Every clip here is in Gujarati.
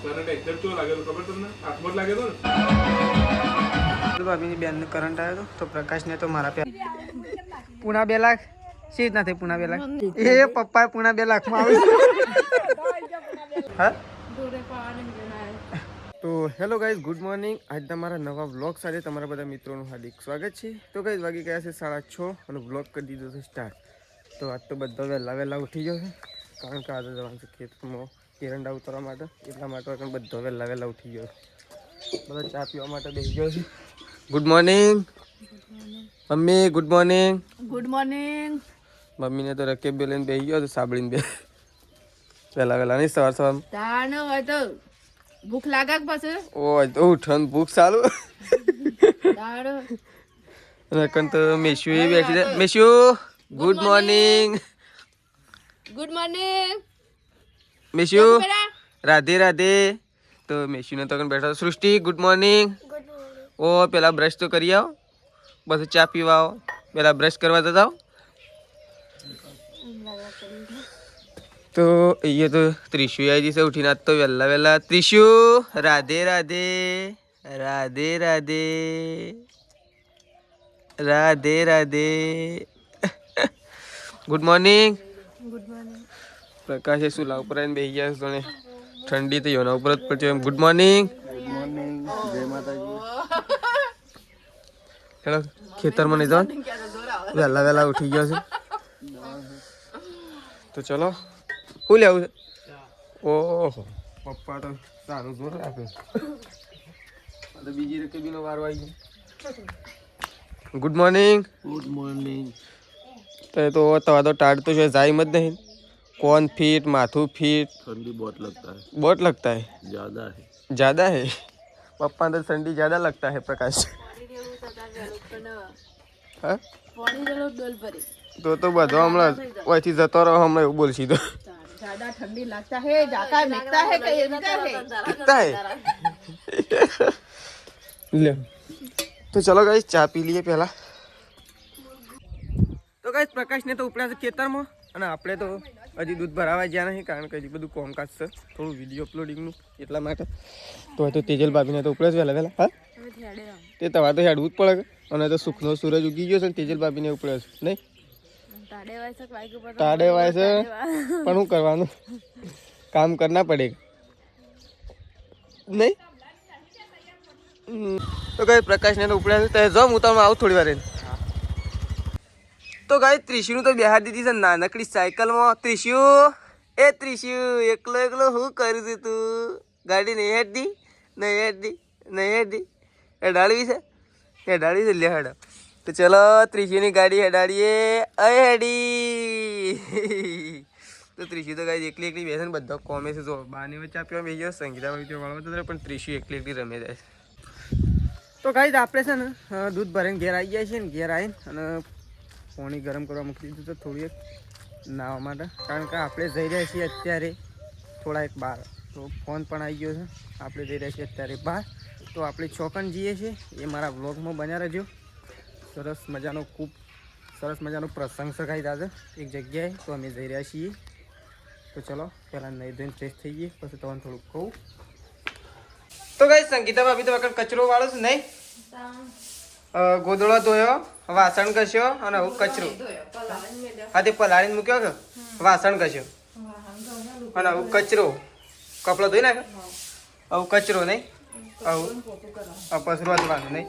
કરંટ એકદમ કેવો લાગે તો ખબર તમને? હાથમાં જ લાગે તો ને? તો ભાભીની બેનને કરંટ આવ્યો તો પ્રકાશને તો મારા પે પૂણા 2 લાખ શી રીતના થઈ પૂણા 2 લાખ એ પપ્પા પૂણા 2 લાખમાં આવ્યું હા તો હેલો ગાઈઝ ગુડ મોર્નિંગ આજ તમારા નવા વ્લોગ સાથે તમારા બધા મિત્રોનું હાર્દિક સ્વાગત છે તો ગાઈઝ વાગી ગયા છે 6:30 અને વ્લોગ કરી દીધો છે સ્ટાર્ટ તો આજ તો બધા વહેલા ઉઠી ગયો છે કારણ કે આજે જવાનું છે ખેતરમાં એરંડા ઉતારવા માટે એટલા માટે બધો વહેલા ઉઠી ગયો બધા ચા પીવા માટે બેસી ગયો છે good morning mummy good morning મમ્મીને તો રકેબ બે લઈને બેસી ગયો તો સાબડીને બે વહેલા નહીં સવાર ભૂખ લાગે પછી ઓય તો ઉઠન ભૂખ ચાલુ રકન તો મેશુ એ બેઠી છે મેશુ ગુડ મોર્નિંગ મેશુ રાધે રાધે તો મેશુ ને તો બેઠો સૃષ્ટિ ગુડ મોર્નિંગ ઓ પેલા બ્રશ તો કરી આવો બસ ચા પીવા આવો પેલા બ્રશ કરવા જતા તો અહીંયા તો ત્રિશુ આવી જશે ઉઠીને આજ તો વહેલા ત્રિશુ રાધે રાધે રાધે રાધે રાધે રાધે ગુડ મોર્નિંગ પ્રકાશે શું લાવ ઉપર આવીને બેસી ગયા છે ઠંડી તો યોના ઉપર જ પડશે ગુડ મોર્નિંગ જય માતાજી હેલો ખેતરમાં નહીં જવાનું વહેલા ઉઠી ગયો છે તો ચલો શું લેવું છે ઓહો પપ્પા તો સારું જોર રાખે તો બીજી રકેબીનો વારો આવી ગયો ગુડ મોર્નિંગ તો તવા તો ટાળ તો છે જાય મત નહીં कौन फीट माथू फीट ठंडी बहुत लगता है ज्यादा है पप्पा तो ठंडी ज्यादा लगता है प्रकाश हाँ? तो બધો હમણાં ઓયથી જતો રહો હમણાં એવું બોલશી તો ज्यादा ठंडी लगता है जाता है मिलता है कहीं दिखता है ले तो चलो गाइस चा पी लिए पहला तो गाइस प्रकाश ने तो उपड़ा से ખેતરમાં અને આપણે તો હજી દૂધ ભરાવા ગયા નહીં કારણ કે હજી બધું કોમકાજ છે થોડું વિડીયો અપલોડિંગનું એટલા માટે તો તેજલ ભાભીને તો ઉપડે જ વહેલા હા તે તમારે તો હેડવું જ પડે અને તો સુખનો સૂરજ ઉગી ગયો છે ને તેજલ ભાભીને ઉપડે છે નહીં તાડે વાય છે પણ શું કરવાનું કામ કરના પડે નહીં તો કઈ પ્રકાશને તો ઉપડ્યા છે જો હું તમે આવું થોડી વાર તો ગાય ત્રિશુનું તો બિહાર દીધી છે નાનકડી સાયકલમાં ત્રિશુ એકલો શું કર્યું છે તું ગાડી નહીં હેડતી હેડાળવી છે લે હેડા તો ચલો ત્રિશુની ગાડી હેડાડીએ હેડી તો ત્રિશુ તો ગાય એકલી બેસે ને બધા કોમે છે જો બાની વચ્ચે આપ્યો બેસી ગયો સંગીતા વાળવા પણ ત્રિશુ એકલી રમે જાય છે તો ગાય આપણે છે ને દૂધ ભરીને ઘેર આવી જાય છે ને ઘેર આવીને અને પાણી ગરમ કરવા મૂકી દીધું તો થોડી નાહવા માટે કારણ કે આપણે જઈ રહ્યા છીએ અત્યારે થોડા એક બહાર તો ફોન પણ આવી ગયો છે આપણે જઈ રહ્યા છીએ અત્યારે બહાર તો આપણે ચોકન જઈએ છીએ એ મારા વ્લોગમાં બન્યા રહેજો સરસ મજાનો પ્રસંગ શકાય આજે એક જગ્યાએ તો અમે જઈ રહ્યા છીએ તો ચલો પહેલાં નહીં ધોઈને ફ્રેશ થઈ જઈએ પછી તમને થોડુંક કહું તો ગાઈસ સંગીતા ભાભી તો વખત કચરો વાળો છે નહીં ગોદડો ધોયો વાસણ ઘસ્યો અને આવું કચરો હા તે પલાળીને મૂક્યો કે વાસણ ઘસ્યો અને આવું કચરો કપડો ધોઈ નાખે આવું કચરો નહીં આવું પસરો ધોવાનું નહીં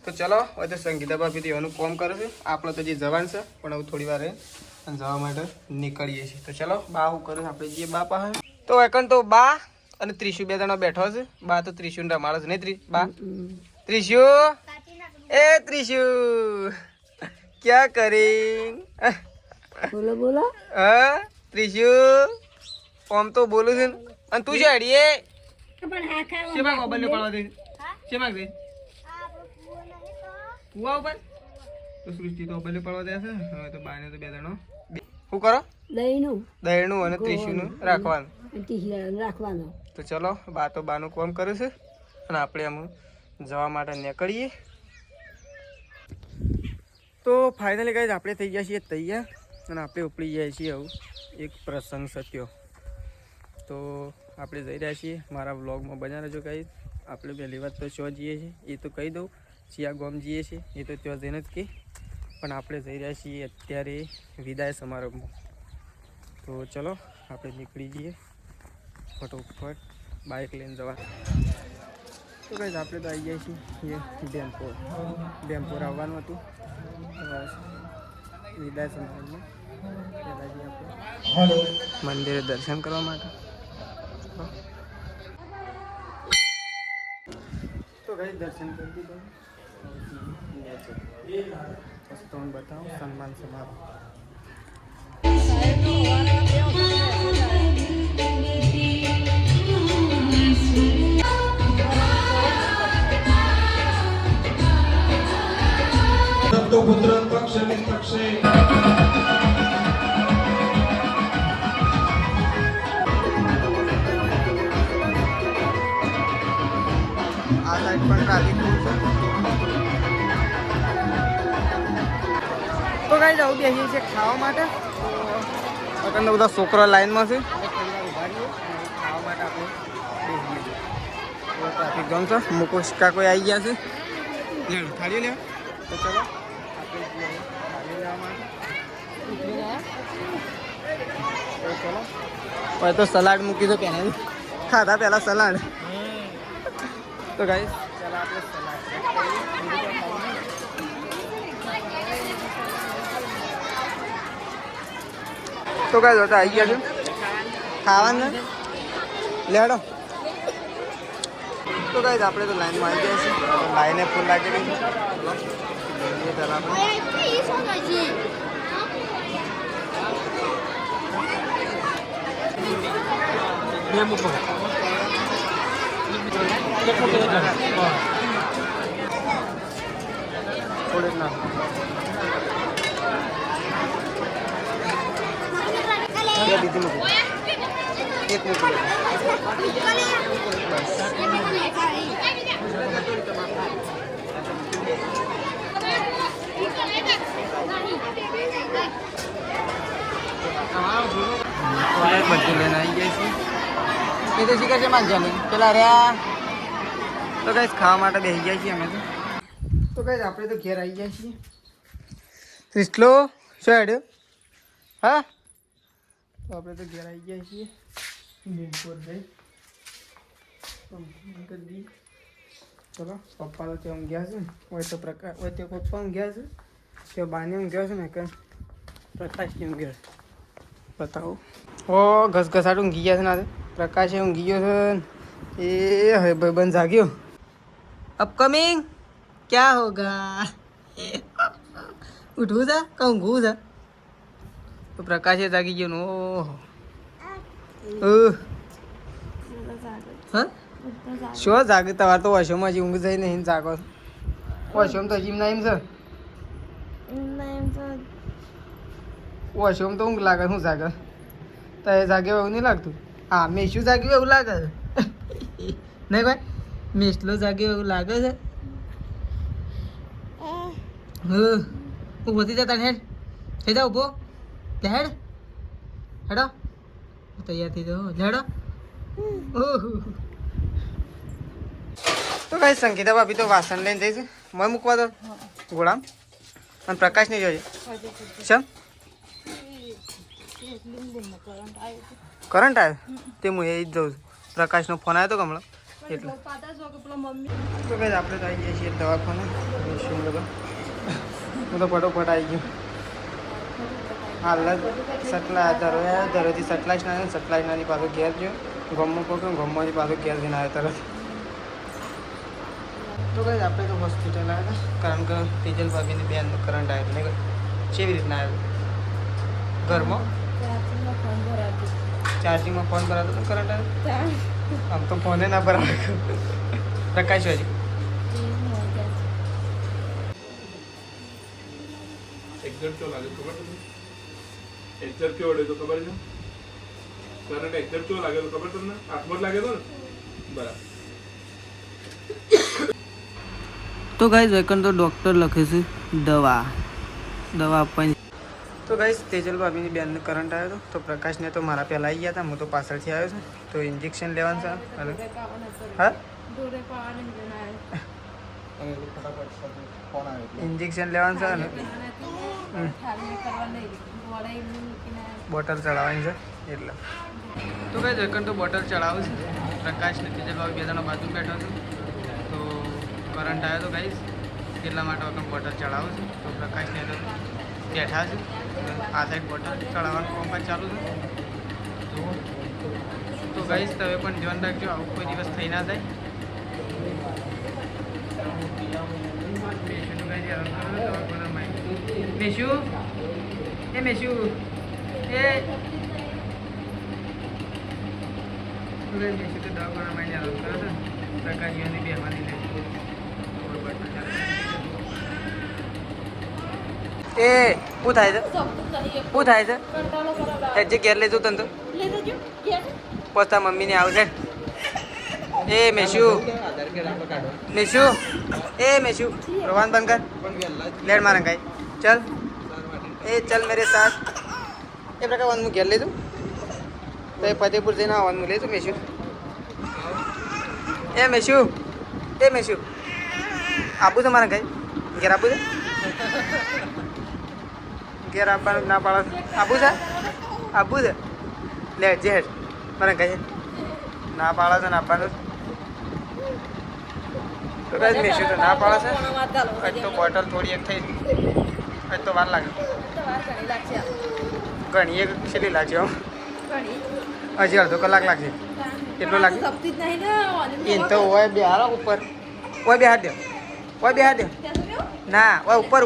તો ચલો હવે તો સંગીતા ભાભી એવાનું કોમ કરે છે આપણે તો જે જવાન છે પણ હવે થોડી વાર જવા માટે નીકળીએ છીએ તો ચલો બા શું કરે આપણે જઈએ બા પાસે તો એકણ તો બા અને ત્રિશુ 2 જણા બેઠો છે બા તો ત્રિશુને રમાડે છે નહીં બા ત્રિશુ त्रिशु क्या करें बोलो त्रिशु हम तो बोलू छे અને તું છે અડીએ શેમાં મોબાઈલ ને પાડવા દે શેમાં દે કુવા ઉપર તો સૃષ્ટિ તો મોબાઈલ પાડવા દે છે હવે તો બાને તો 2 જણો શું કરો દહીનું અને ત્રિશુનું રાખવાનું તો ચલો બા તો બાનું કામ કરે છે અને આપણે આમ જવા માટે નીકળીએ તો ફાઇનલી ગાઈઝ આપણે થઈ ગયા છીએ તૈયાર અને આપણે ઉપડી જાય છીએ આવું એક પ્રસંગ સત્યો તો આપણે જઈ રહ્યા છીએ મારા વ્લોગમાં બન્યા રહેજો ગાઈસ. આપણે પહેલી વાત તો ચો જઈએ છીએ એ તો કહી દઉં, ચિયા ગોમ જઈએ છીએ એ તો ત્યાં જઈને જ કે, પણ આપણે જઈ રહ્યા છીએ અત્યારે વિદાય સમારંભમાં. તો ચલો આપણે નીકળી જઈએ ફટોફટ બાઇક લઈને જવા. તો ગાઈસ આપણે તો આવી ગયા છીએ ડેમ્પોર આવવાનું હતું વિદાય સમારંભમાં. પહેલાં જઈએ આપણે મંદિરે દર્શન કરવા માટે. તો ગાઈસ દર્શન કરી દીધું. તમને બતાવું સન્માન સમારોહ. પુત્ર પક્ષે પક્ષે આ સાઈડ પણ ટ્રાફિક ફૂલ છે. તો ગાઈસ આવું બેસીએ છીએ ખાવા માટે. તો અત્યારે બધા છોકરા લાઈનમાં છે. ખાવા માટે આપણે બેસીએ છીએ. ટ્રાફિક જામ છે. મુકુશ કાકો આવી ગયા છે. લેવું થાળી લેવા. તો ચલો આપણે થાળી લેવા માટે. તો ચલો હવે તો સલાડ મૂકી દો પહેલાં. ખાધા પહેલાં સલાડ. તો ગાઈસ ચાલો આપણે સલાડ તો ગાઈસ હતા આવી ગયા છે ખાવાનું લેડો. તો ગાઈસ આપણે તો લાઈનમાં આવી ગયા છીએ. લાઈને ફૂલ લાગેલી છે. પહેલાં બે મૂકો થોડેક ના બીજી મૂકી એક મૂકી બધું લઈને આવી ગયા છીએ. એ તો શીખર છે માનજા નહીં પેલા રહ્યા. તો ગાઈસ ખાવા માટે બેસી ગયા છીએ અમે તો ગાઈસ આપણે તો ઘેર આવી ગયા છીએ. ક્રિસ્ટલો શું હેડ્યો? હા તો આપણે તો ઘેર આવી ગયા છીએ. ડેમ્પોર જઈ ચલો પપ્પા તો ત્યાં ઊંઘ્યા છે. હોય તો પ્રકાશ હોય તો પપ્પા ઊંઘ્યા છે. તે બાને ઊંઘ્યા છે ને કે પ્રકાશની ઊંઘ્યો છે. બતાવો ઓ ઘસઘસાટ ઊંઘી ગયા છે ને. પ્રકાશ ઊંઘી ગયો છે. એ હવે ભાઈબંધ જાગ્યો. અપકમિંગ क्या होगा उठू था कहूँ घू था तो प्रकाश जागी गयो नो. हाँ शो जागे तवार तो वॉशरूम हजी ऊँघ जाए नहीं जागो. वॉशरूम तो हजी नाइम से वॉशरूम तो ऊँघ लागे हूँ जागे तो ये जागे એવું નહીં લાગતું. હા મેશું જાગ્યું એવું લાગે છે નહીં ભાઈ. મેસલો જાગ્યો એવું લાગે છે. ઊભો થઈ જા તાર હેડ થઈ જા ઊભો હેડ હેડો તૈયાર થઈ જાઓ હેડો. તો કઈ સંગીતા ભાભી તો વાસણ લઈને જઈશું. મેં મૂકવા દો ગોળામ અને પ્રકાશ નહીં જોઈએ ચમ કરંટ આવ્યો તે હું એ જ જઉં છું. પ્રકાશનો ફોન આવ્યો તો હમણાં એટલે તો કઈ આપણે તો આવી જઈએ છીએ દવાખાને. શું બધો હું તો ફટોફટ આવી ગયો. હાલ સટલા ધરોથી સટલાઈશ ના સટલાઈશનાની પાછો ઘેર ગયો. ગમમાં પકડ્યો ગમમાંથી પાછો ઘેર જઈને આવ્યો તરત. તો કઈ આપણે તો હોસ્પિટલ આવ્યા હતા કારણ કે તેજલ ભાભીની બેનનો કરંટ આવ્યો ને કેવી રીતના આવ્યો ઘરમાં ચાર્જિંગમાં ફોન ભરાતો તો કરંટ આવ્યો. આમ તો ફોને ના ભરાવે. પ્રકાશ હજી એક્ઝેક્ટ કેવો લાગે ખબર તમને? એક્ઝેક્ટ કેવો વળે તો ખબર છે? કરંટ એક્ઝેક્ટ કેવો લાગે તો ખબર તમને? હાથમાં જ લાગે તો ને બરાબર. તો ગાઈઝ વેકન તો ડૉક્ટર લખે છે દવા આપવાની. તો ગાઈસ તેજલ ભાભીની બેનને કરંટ આવ્યો હતો તો પ્રકાશને તો મારા પહેલાં આવી ગયા હતા, હું તો પાછળથી આવ્યો છું. તો ઇન્જેક્શન લેવાનું છે. હા ઇન્જેક્શન લેવાનું છે ને બોટલ ચડાવવાની છે એટલે. તો ગાઈસ એકન તો બોટલ ચડાવું છે. પ્રકાશને તેજલ ભાભી બે જણા બાજુ બેઠો છું. તો કરંટ આવ્યો તો ગાઈસ એટલા માટે વખત બોટલ ચડાવું છું. તો પ્રકાશને તો બેઠા છે. આ સાઈડ બોટલ ચડાવવાનું કામકાજ ચાલુ છે. તો ગાઈસ તમે પણ ધ્યાન રાખજો, આવું કોઈ દિવસ થઈ ના જાય. મેશુ એ મેશુ એ મેશુ તો દવાખાના માં ચાલુ કરે છે. પ્રકાશની બેવાની લે એ શું થાય છે? શું થાય છે? હેજે ઘેર લેજો તને તો પોતા મમ્મીને આવશે. એ મેશુ મેશુ એ મેશુ રોવાન બંધ કર લેડ મારા કાઈ ચલ એ ચલ મેરે સાથ એ પ્રકાર વનમું ઘેર લેજો તો એ ફતેપુર જઈને વનમું લેજો મેશુ. એ મેશુ આપું છે મારા કાઈ ઘેર આપું છે ઘેર આપવાનું ના પાડો આપું છે લે જે મારા કહીએ ના પાડે છે ને આપવાનું તો કઈ મેશુ તો ના પાડે છે. આજ તો બોટલ થોડી એક થઈ આજ તો વાર લાગે ઘણી એક છેલ્લી લાગશે હજી અડધો કલાક લાગશે. કેટલો લાગે એ તો હોય બે હારો ઉપર હોય બે હાથ દે ના હોય ઉપર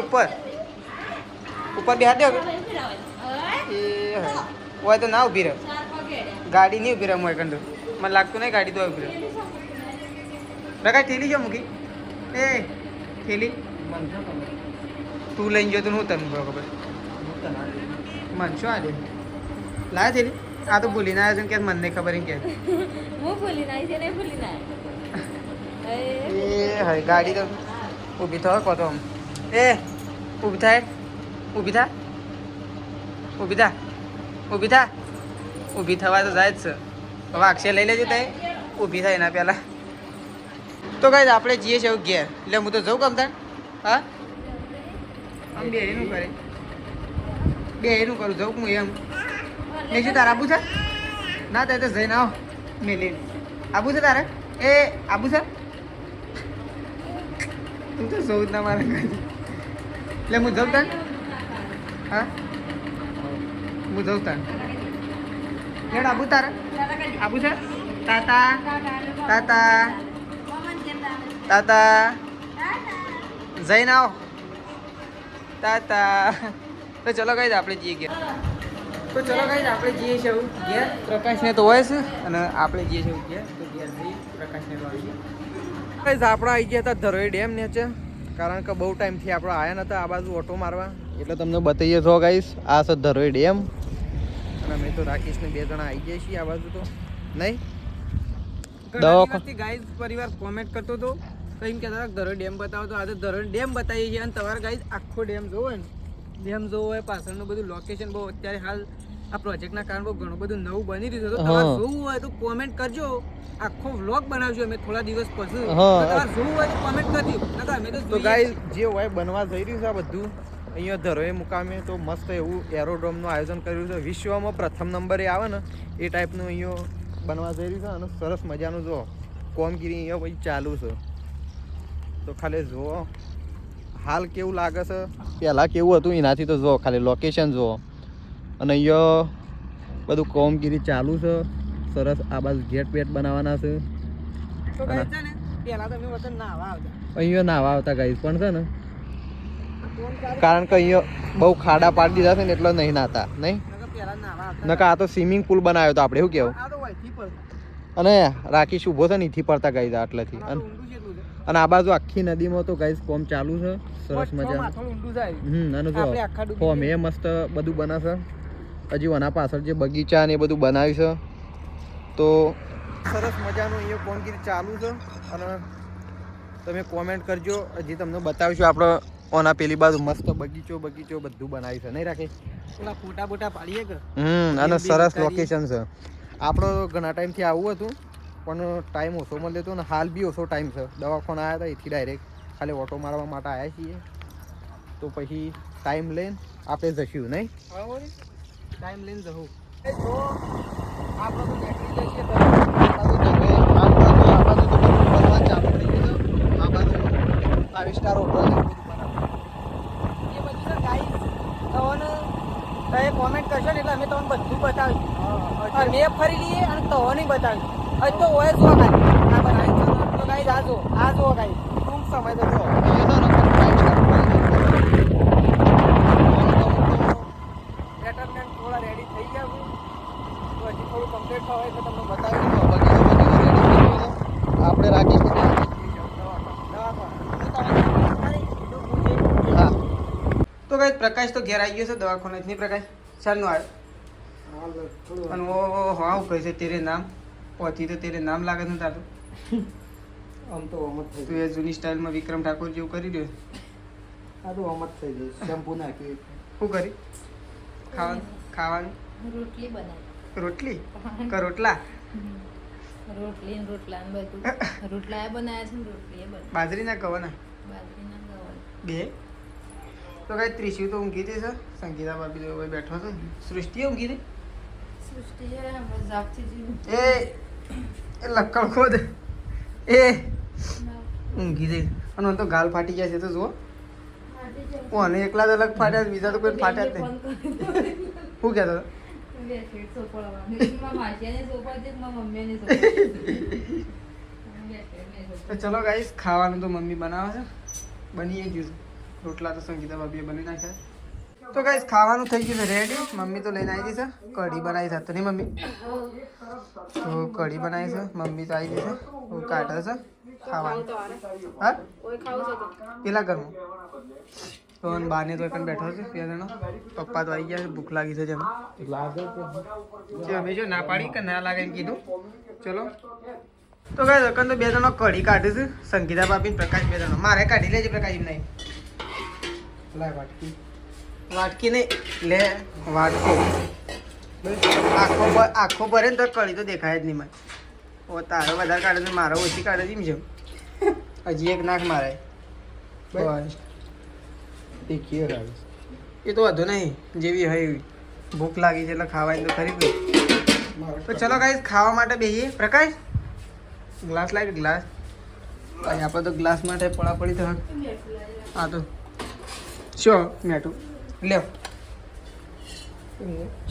બે હાથ દે એ હોય તો ના ઊભી રહે ગાડી નહીં ઊભી રહે હું એકંદો મને લાગતું નહીં ગાડી તો ઊભી રહે. કાંઈ થેલી છે મૂકી એ થેલી તું લઈને ગયો તો હું તને ખબર મન શું આજે લાવે થેલી આ તો ભૂલીને આવ્યો છે કે મને નહીં ખબર એમ કે એ હવે ગાડી તો ઊભી થયો કહો આમ એ ઊભી થા ઊભી થવા તો જાય જ છે. હવે અક્ષય લઈ લેજો ત્યાં ઊભી થાય એના પહેલાં. તો ગાઈસ આપણે જઈએ છીએ ઘેર એટલે હું તો જઉં ગમતા હા આમ બેનું કરે બેનું કરું જઉં હું એમ મેં શું તારે આબુ છે ના તારે તો જઈને આવો મેલી આબુ છે તારે એ આબુ છે તું તો જવું જ ના મારે એટલે હું જઉં તાર હા હું જઉં તાર લેડ આબુ તારે આબુ છે તાતા જઈને આવો તાતા. તો ચલો ગાઈસ આપણે જઈએ ઘેર. તો ચલો ગાઈસ આપણે જઈએ છીએ ઘેર. પ્રકાશને તો હોય છે અને આપણે જઈએ છીએ ઘેર. તો ઘેર જઈએ પ્રકાશને તો આવીએ. ગાઈસ આપણે આવી ગયા હતા ધરોઈ ડેમ નીચે કારણ કે બહુ ટાઈમથી આપણે આવ્યા નહોતા આ બાજુ ઓટો મારવા એટલે તમને બતાવીએ છો ગાઈસ આ છે ધરોઈ ડેમ અને અમે તો રાકેશને બે જણા આવી ગયા છીએ આ બાજુ તો નહીં ગાઈસ પરિવાર કોમેન્ટ કરતો હતો કઈ કહેતા ધરોઈ ડેમ બતાવો તો આજે ધરોઈ ડેમ બતાવીએ છીએ અને તમારે ગાઈસ આખો ડેમ જોવો ને ડેમ જોવો હોય પાછળનું બધું લોકેશન બહુ અત્યારે હાલ આ પ્રોજેક્ટના કારણે બહુ ઘણું બધું નવું બની રહ્યું છે તો તમારે જોવું હોય તો કોમેન્ટ કરજો આખો વ્લોગ બનાવજો અમે થોડા દિવસ પછી તમારે જોવું હોય તો કોમેન્ટ કરજો નકર અમે તો ગાઈસ જે હોય બનવા જઈ રહ્યું છે આ બધું અહીંયા ધરોઈ મુકામે તો મસ્ત એવું એરોડ્રોમનું આયોજન કર્યું છે વિશ્વમાં પ્રથમ નંબરે આવે ને એ ટાઈપનું અહીંયા બનવા જઈ રહ્યું છે અને સરસ મજાનું જો કોમગીરી અહીંયા પછી ચાલુ છે તો ખાલી જુઓ હાલ કેવું લાગે છે પહેલાં કેવું હતું એનાથી તો જુઓ ખાલી લોકેશન જુઓ અને અહીંયા બધું કોમગીરી ચાલુ છે સરસ આ બાજુ ગેટ વેટ બનાવવાના છે અહીંયા નાવા આવતા ગાઈસ પણ છે ને કારણ કે અહીંયા બહુ ખાડા પાડી દીધા છે ને એટલે નહીં નાતા નહીં નકા આ તો સ્વિમિંગ પુલ બનાવ્યો તો આપણે શું કેવું અને રાકેશ ઊભો છે ને એથી પડતા ગાઈસ આટલેથી અને આ બાજુ આખી નદીમાં તો ગાઈસ કોમ ચાલુ છે સરસ મજા અને જો ફોર્મ એ મસ્ત બધું બને છે હજી આના પાછળ જે બગીચા ને એ બધું બનાવ્યું છે તો સરસ મજાનું અહીંયા કોમગીરી ચાલુ છે અને તમે કોમેન્ટ કરજો હજી તમને બતાવીશું આપણે ઓના પેલી બાજુ મસ્ત બગીચો બધું બનાવ્યું છે નહીં રાખે પેલા ફોટા બોટા પાડીએ કે અને સરસ લોકેશન છે. આપણો ઘણા ટાઈમથી આવવું હતું પણ ટાઈમ ઓછો મળ્યો હતો ને હાલ બી ઓછો ટાઈમ છે. દવાખાના આવ્યા હતા એથી ડાયરેક્ટ ખાલી ઓટો મારવા માટે આવ્યા છીએ. તો પછી ટાઈમ લઈને આપણે જશું નહીં. ટાઈમ લઈને જવું. કોમેન્ટ કરશો ને એટલે અમે તમને બધું બતાવીશું. અને મેં ફરી લઈએ અને તો નહીં બતાવીશું. હવે તો ઓય જો ખાલી આ બનાવી તો ગાઈસ આ જો ગાઈસ ટૂંક સમય તો જો બેટરમેન થોડા રેડી થઈ ગયા છે. તો હજી થોડું કમ્પ્લીટ થવા એટલે તમને બતાવીશું. આપણે રાખીશું. તો ગાઈસ પ્રકાશ તો ઘેર આવી ગયો છે દવાખાને. નહીં પ્રકાશ ચાલનું આવ્યો અને ઓ હા કહે છે તેરે નામ પહોંચી તો તેરે નામ લાગે છે તારું. આમ તો અમત થઈ તું એ જૂની સ્ટાઇલમાં વિક્રમ ઠાકોર જેવું કરી રહ્યો. આ તો અમત થઈ ગઈ. શેમ્પુ નાખી શું કરી ખાવાનું રોટલી બનાવી. રોટલી કે રોટલા રોટલી ને રોટલા ને બધું રોટલા બનાવ્યા છે ને રોટલી બનાવી. બાજરીના કવાના બાજરીના ગવણ. બે. તો કઈ ત્રિશુ તો ઊંઘી હતી સર. સંગીતા ભાભી તો બેઠો છે. સૃષ્ટિ ઊંઘી હતી. સૃષ્ટિ હમણાં જાગતી હતી. એ લક્કડ ખોદ એ ઊંઘી હતી અને મને તો ગાલ ફાટી ગયા છે તો જુઓ. કોને એકલા જ અલગ ફાટ્યા બીજા તો કોઈ ફાટ્યા જ નહીં. શું કહેતો હતો? તો ચલો ગાઈસ ખાવાનું તો મમ્મી બનાવે છે. બની ગયું છે. રોટલા તો સંગીતા ભાભીએ બની નાખ્યા. તો ગાઈસ ખાવાનું થઈ ગયું છે રેડી. મમ્મી તો લઈને આવી છે. કઢી બનાવી છે તો નહીં મમ્મી? તો કઢી બનાવી છે મમ્મી તો આવી છે. કાઢે છે ખાવાનું. હા પેલા ઘરમાં તો બાને તો એકન બેઠો છે. બે જણો પપ્પા તો આવી ગયા છે. ભૂખ લાગી છે જેમ અમે જો ના પાડી કે ના લાગે એમ કીધું. ચલો તો ગાઈસ એકન તો બે જણો કઢી કાઢે છે. સંગીતા ભાભી પ્રકાશ બે જણો. મારે કાઢી લેજે પ્રકાશ એમ નહીં. લાય વાટકી નહીં લે વાટકો આખો ભરે ને તો કળી તો દેખાય જ નહીં મને. ઓ તારો વધારે કાઢે તો મારો ઓછી કાઢે છે એમ છે. હજી એક નાખ મારે બસ. એ તો વધુ નહીં જેવી હોય એવી. ભૂખ લાગી છે એટલે ખાવાની તો ખરી ગઈ. તો ચલો ગાઈસ ખાવા માટે બેસીએ. પ્રકાશ ગ્લાસ લાવી ગ્લાસ. આપણે તો ગ્લાસ માટે પડાપડી તો હા તો શું મેઠું લ્યો.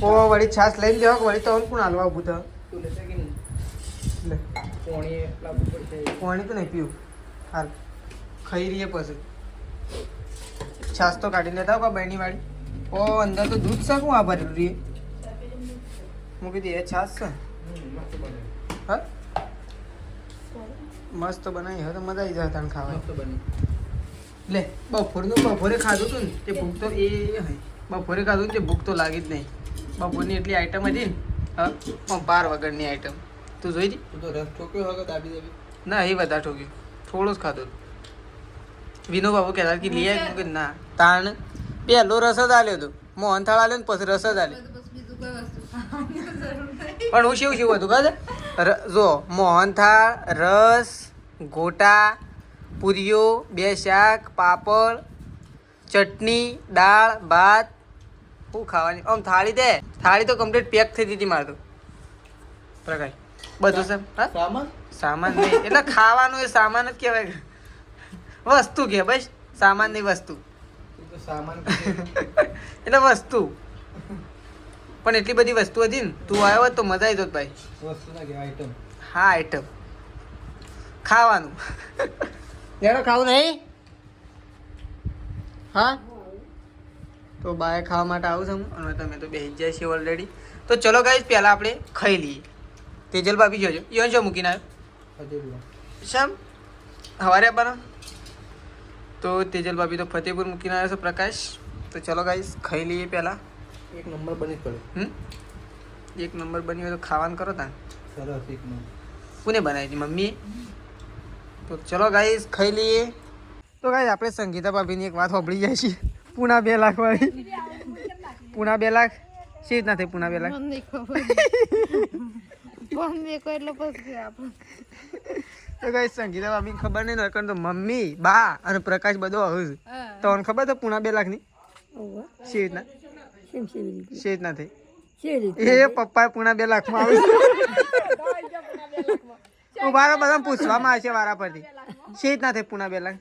ઓ વળી છાશ લઈને દેવા વળી તો કોણ હાલવા ઊભું થયું. લે પાણી તો નહીં પીવું હાલ ખાઈ રહીએ પછી. છાશ તો કાઢી લેતા હોય બહેની વાળી. ઓ અંદર તો દૂધ છે શું આ ભરેલું રહીએ. મૂકી દઈએ છાશ છે. હા મસ્ત બનાવી હવે તો મજા આવી જાય તને ખાવા. લે બપોરે ખાધું હતું ને તે ભૂખ તો એ બપોરે ખાધું ને તે ભૂખ તો લાગી જ નહીં. બપોરની એટલી આઈટમ હતી ને હા 12 વગરની આઈટમ તું જોઈ હતી. રસ ઠોક્યો વગર દાબી દેવી ના એ બધા ઠોક્યું. થોડો જ ખાધો. વિનો બાબુ કહેતા કે લઈ આવ્યું કે ના તાણ પહેલો રસ જ આલ્યો હતો. મોહનથાળ આલ્યો ને પછી રસ જ આલ્યો. પણ હું શું હતું ખબર જો મોહનથાળ રસ ગોટા પૂરીઓ 2 શાક પાપડ ચટણી દાળ ભાત શું ખાવાની આમ થાળી દે. થાળી તો કમ્પ્લીટ પેક થઈ દીધી મારે તો પ્રકાશ બધું છે. હા સામાન નહીં એટલે ખાવાનું એ સામાન જ કહેવાય. વસ્તુ કે બસ સામાન ની વસ્તુ સામાન એટલે વસ્તુ. પણ એટલી બધી વસ્તુ હતી ને તું આવ્યો હોત તો મજા આવી જોત ભાઈ. વસ્તુ ના કે આઈટમ. હા આઈટમ ખાવાનું જેનો ખાવું નહીં. હા તો બાય ખાવા માટે આવું છું અને તમે તો બેસી જાય છે ઓલરેડી. તો ચલો ગાઈસ પહેલાં આપણે ખાઈ લઈએ. તેજલ ભાભી જોજો યો જો મૂકીને આવ્યો શેમ સવારે બનો. તો તેજલ ભાભી તો ફતેહપુર મૂકીને આવ્યો છે પ્રકાશ. તો ચલો ગાઈસ ખાઈ લઈએ પહેલાં. એક નંબર બની પડે. એક નંબર બની હોય તો ખાવાનું કરો તા. સરસ એક નંબર. કોને બનાવી હતી મમ્મીએ. તો ચલો ગાઈસ ખાઈ લઈએ. તો ગાઈસ આપણે સંગીતા ભાભીની એક વાત સાંભળી જાય છે પૂના 2 લાખ વાળી. પૂના 2 લાખ શી રીતના થઈ પૂના 2 લાખ? મને નહીં ખબર પણ મેં કોઈ એટલે પછી આપણે તો ગાઈસ સંગીતા ભાભીને ખબર નહીં નકર તો મમ્મી બા અને પ્રકાશ બધો આવું છે. તો મને ખબર તો પૂના 2 લાખની શી રીતના શી રીતના થઈ? એ પપ્પા પૂના 2 લાખમાં આવે છે. ઉભારો બધા પૂછવામાં આવશે વારા પરથી શી રીતના થઈ પૂના 2 લાખ?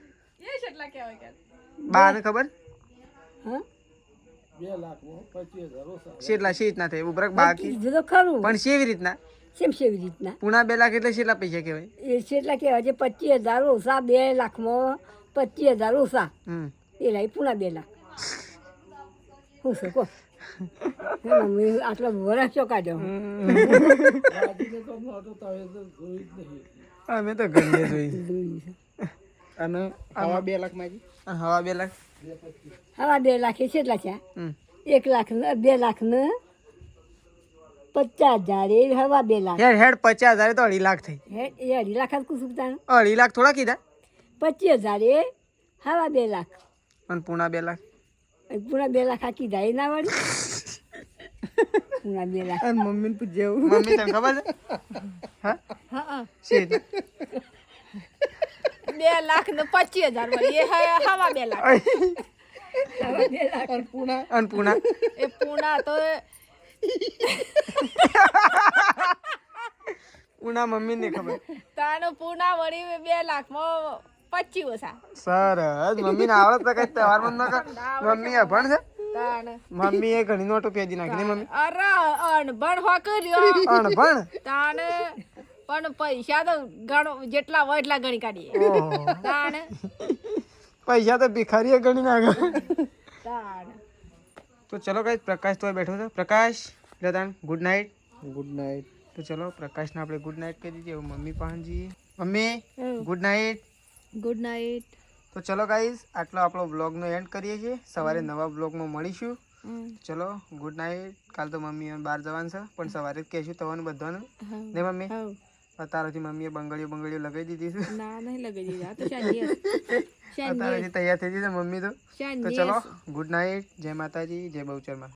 બા ને ખબર શેટલા શી રીતના થઈ ઉભરક બાકી પણ શેવી રીતના શેવી રીતના પૂના 2 લાખ એટલે શેટલા પૈસા કહેવાય? એ કેટલા કહેવાય છે? 25,000 ઓછા 2 લાખમાં 25,000 ઓછા એ લાવી પૂના 2 લાખ. શું છે કહો? મમ્મી આટલો વરસ ચો કાઢ્યો. અમે તો ઘણીએ જોઈ. અને હવા 2 લાખ માંગી હવા 2 લાખ હવા 2 લાખ એ કેટલા છે? 1 લાખ ને 2 લાખ ને 50,000 એ હવા 2 લાખ. હેડ 50,000 તો 2.5 લાખ થઈ. એ 2.5 લાખ જ કુસુમ તાણ. 2.5 લાખ થોડા કીધા? 25,000 એ હવા 2 લાખ. અને પૂના 2 લાખ પૂરા 2 લાખ આ કીધા એ ના વળી. પૂરા 2 લાખ મમ્મીને પૂછજે. મમ્મી તને ખબર છે? હા શી રીતના? 2 લાખ ને 25,000 વાળી એ હવા 2 લાખ. હવા 2 લાખ. અને પૂના એ પૂના તો પૂના મમ્મીને ખબર. તાનો પૂના વળી 2 લાખમાં 25 ઓછા. સરસ મમ્મીને આવડત તો કઈ તહેવારમાં ન કર. મમ્મી અભણ છે? તાણ મમ્મી એ ઘણી નોટો પેદી નાખી મમ્મી. અરે અણભણ હો કર્યો અણભણ તાણ પણ પૈસા તો ગણો જેટલા હોય એટલા ગણી કાઢીએ. ઓહો તાણ પૈસા તો ભિખારીએ ગણી નાખે. તાણ તો ચલો ગાઈસ પ્રકાશ તો બેઠો છે. Prakash Ratan good night. Good night. તો ચલો પ્રકાશને આપણે ગુડ નાઇટ કહી દીધી. હવે મમ્મી પાસે જઈએ. Mummy good night. Good night. તો ચલો ગાઈસ આટલો આપણો બ્લોગનો એન્ડ કરીએ છીએ. સવારે નવા બ્લોગમાં મળીશું. ચલો ગુડ નાઇટ. કાલ તો મમ્મી બહાર જવાનું છે પણ સવારે જ કહેશું તમને બધાને ને મમ્મી. અત્યારથી મમ્મીએ બંગડીઓ લગાવી દીધી છે. ના નહીં લગાવી દીધા તો શાંતિ અત્યારથી તૈયાર થઈ ગઈ છે મમ્મી તો. તો ચલો ગુડ નાઇટ. જય માતાજી જય બહુચરમાં.